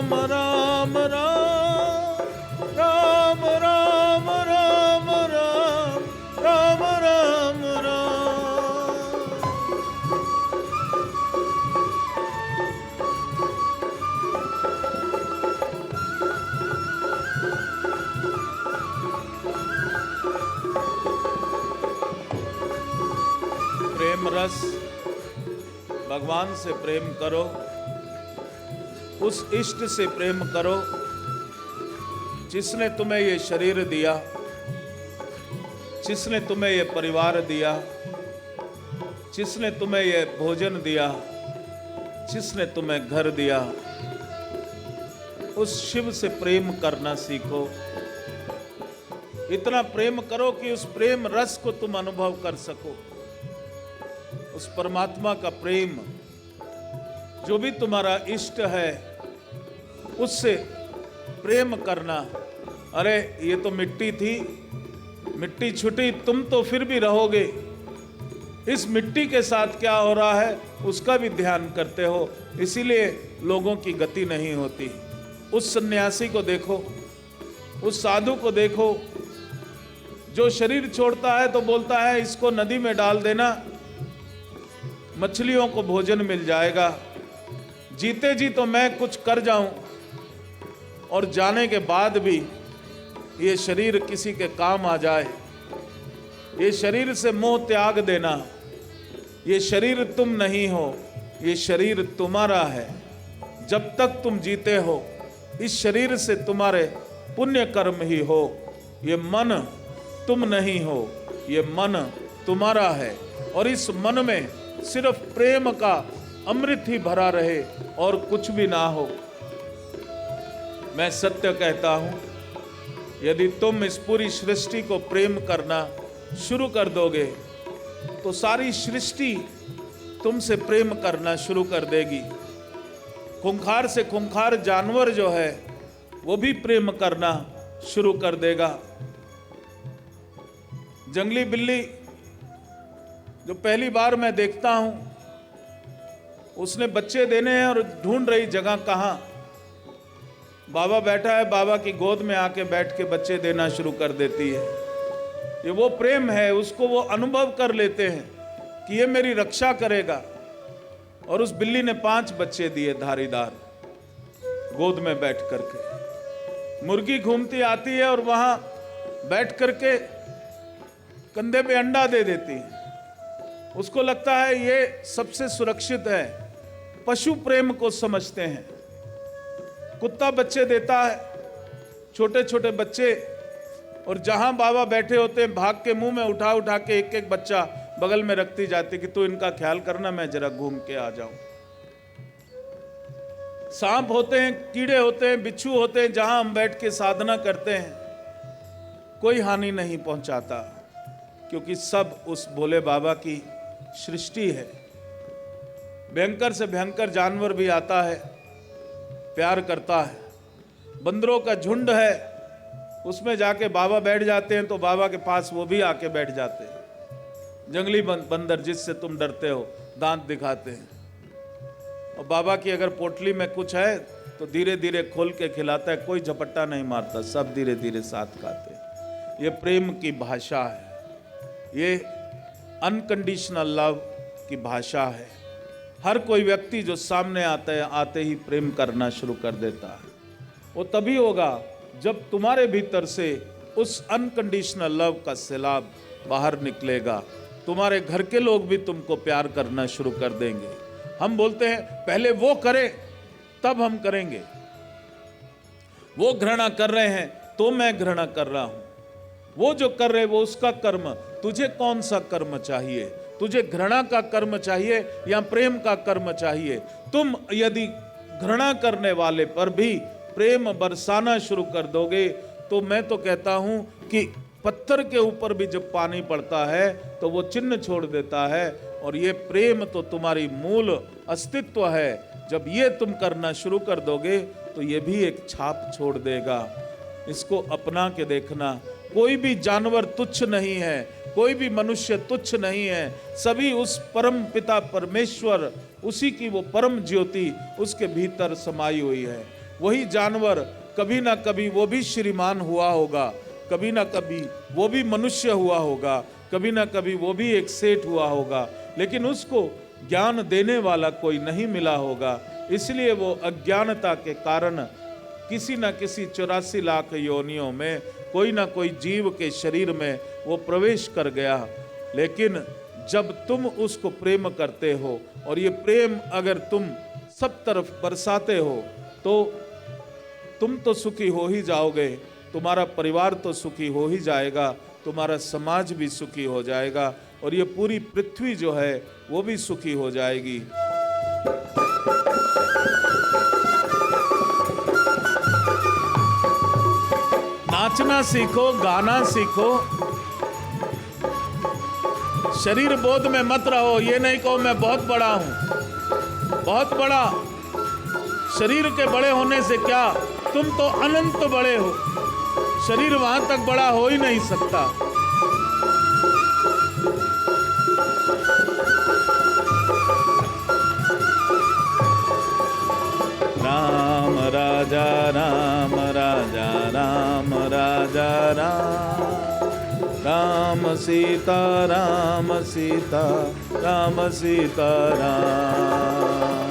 राम राम राम राम राम राम राम राम राम। प्रेम रस, भगवान से प्रेम करो, उस इष्ट से प्रेम करो जिसने तुम्हें ये शरीर दिया, जिसने तुम्हें ये परिवार दिया, जिसने तुम्हें ये भोजन दिया, जिसने तुम्हें घर दिया। उस शिव से प्रेम करना सीखो। इतना प्रेम करो कि उस प्रेम रस को तुम अनुभव कर सको। उस परमात्मा का प्रेम, जो भी तुम्हारा इष्ट है, उससे प्रेम करना। अरे ये तो मिट्टी थी, मिट्टी छुटी, तुम तो फिर भी रहोगे। इस मिट्टी के साथ क्या हो रहा है उसका भी ध्यान करते हो, इसीलिए लोगों की गति नहीं होती। उस सन्यासी को देखो, उस साधु को देखो, जो शरीर छोड़ता है तो बोलता है इसको नदी में डाल देना, मछलियों को भोजन मिल जाएगा। जीते जी तो मैं कुछ कर जाऊं, और जाने के बाद भी ये शरीर किसी के काम आ जाए। ये शरीर से मोह त्याग देना। ये शरीर तुम नहीं हो, ये शरीर तुम्हारा है। जब तक तुम जीते हो, इस शरीर से तुम्हारे पुण्य कर्म ही हो। ये मन तुम नहीं हो, ये मन तुम्हारा है। और इस मन में सिर्फ प्रेम का अमृत ही भरा रहे और कुछ भी ना हो। मैं सत्य कहता हूं, यदि तुम इस पूरी सृष्टि को प्रेम करना शुरू कर दोगे तो सारी सृष्टि तुमसे प्रेम करना शुरू कर देगी। खूंखार से खूंखार जानवर जो है वो भी प्रेम करना शुरू कर देगा। जंगली बिल्ली जो पहली बार मैं देखता हूं, उसने बच्चे देने हैं और ढूंढ रही जगह कहां। बाबा बैठा है, बाबा की गोद में आके बैठ के बच्चे देना शुरू कर देती है। ये वो प्रेम है, उसको वो अनुभव कर लेते हैं कि ये मेरी रक्षा करेगा। और उस बिल्ली ने 5 बच्चे दिए धारीदार, गोद में बैठ करके। मुर्गी घूमती आती है और वहां बैठ करके कंधे पे अंडा दे देती है। उसको लगता है ये सबसे सुरक्षित है। पशु प्रेम को समझते हैं। कुत्ता बच्चे देता है, छोटे छोटे बच्चे, और जहां बाबा बैठे होते हैं भाग के मुंह में उठा उठा के एक एक बच्चा बगल में रखती जाती कि तू इनका ख्याल करना, मैं जरा घूम के आ जाऊं। सांप होते हैं, कीड़े होते हैं, बिच्छू होते हैं, जहां हम बैठ के साधना करते हैं कोई हानि नहीं पहुंचाता, क्योंकि सब उस भोले बाबा की सृष्टि है। भयंकर से भयंकर जानवर भी आता है, प्यार करता है। बंदरों का झुंड है, उसमें जाके बाबा बैठ जाते हैं तो बाबा के पास वो भी आके बैठ जाते हैं। जंगली बंदर जिससे तुम डरते हो, दांत दिखाते हैं, और बाबा की अगर पोटली में कुछ है तो धीरे धीरे खोल के खिलाता है। कोई झपट्टा नहीं मारता, सब धीरे धीरे साथ खाते हैं। ये प्रेम की भाषा है, ये अनकंडीशनल लव की भाषा है। हर कोई व्यक्ति जो सामने आता है, आते ही प्रेम करना शुरू कर देता है। वो तभी होगा जब तुम्हारे भीतर से उस अनकंडीशनल लव का सैलाब बाहर निकलेगा। तुम्हारे घर के लोग भी तुमको प्यार करना शुरू कर देंगे। हम बोलते हैं पहले वो करे तब हम करेंगे। वो घृणा कर रहे हैं तो मैं घृणा कर रहा हूं। वो जो कर रहे वो उसका कर्म, तुझे कौन सा कर्म चाहिए? तुझे घृणा का कर्म चाहिए या प्रेम का कर्म चाहिए? तुम यदि घृणा करने वाले पर भी प्रेम बरसाना शुरू कर दोगे तो मैं तो कहता हूं कि पत्थर के ऊपर भी जब पानी पड़ता है तो वो चिन्ह छोड़ देता है। और ये प्रेम तो तुम्हारी मूल अस्तित्व है। जब ये तुम करना शुरू कर दोगे तो ये भी एक छाप छोड़ देगा। इसको अपना के देखना। कोई भी जानवर तुच्छ नहीं है, कोई भी मनुष्य तुच्छ नहीं है। सभी उस परम पिता परमेश्वर, उसी की वो परम ज्योति उसके भीतर समाई हुई है। वही जानवर कभी ना कभी वो भी श्रीमान हुआ होगा, कभी ना कभी वो भी मनुष्य हुआ होगा, कभी ना कभी वो भी एक सेठ हुआ होगा, लेकिन उसको ज्ञान देने वाला कोई नहीं मिला होगा। इसलिए वो अज्ञानता के कारण किसी न किसी 84 लाख योनियों में कोई ना कोई जीव के शरीर में वो प्रवेश कर गया। लेकिन जब तुम उसको प्रेम करते हो और ये प्रेम अगर तुम सब तरफ बरसाते हो तो तुम तो सुखी हो ही जाओगे, तुम्हारा परिवार तो सुखी हो ही जाएगा, तुम्हारा समाज भी सुखी हो जाएगा और ये पूरी पृथ्वी जो है वो भी सुखी हो जाएगी। नाचना सीखो, गाना सीखो, शरीर बोध में मत रहो। ये नहीं कहो मैं बहुत बड़ा हूं, बहुत बड़ा। शरीर के बड़े होने से क्या, तुम तो अनंत बड़े हो, शरीर वहां तक बड़ा हो ही नहीं सकता। राम राजा राम राजा राम राजा राम, राम सीता राम सीता राम सीता राम।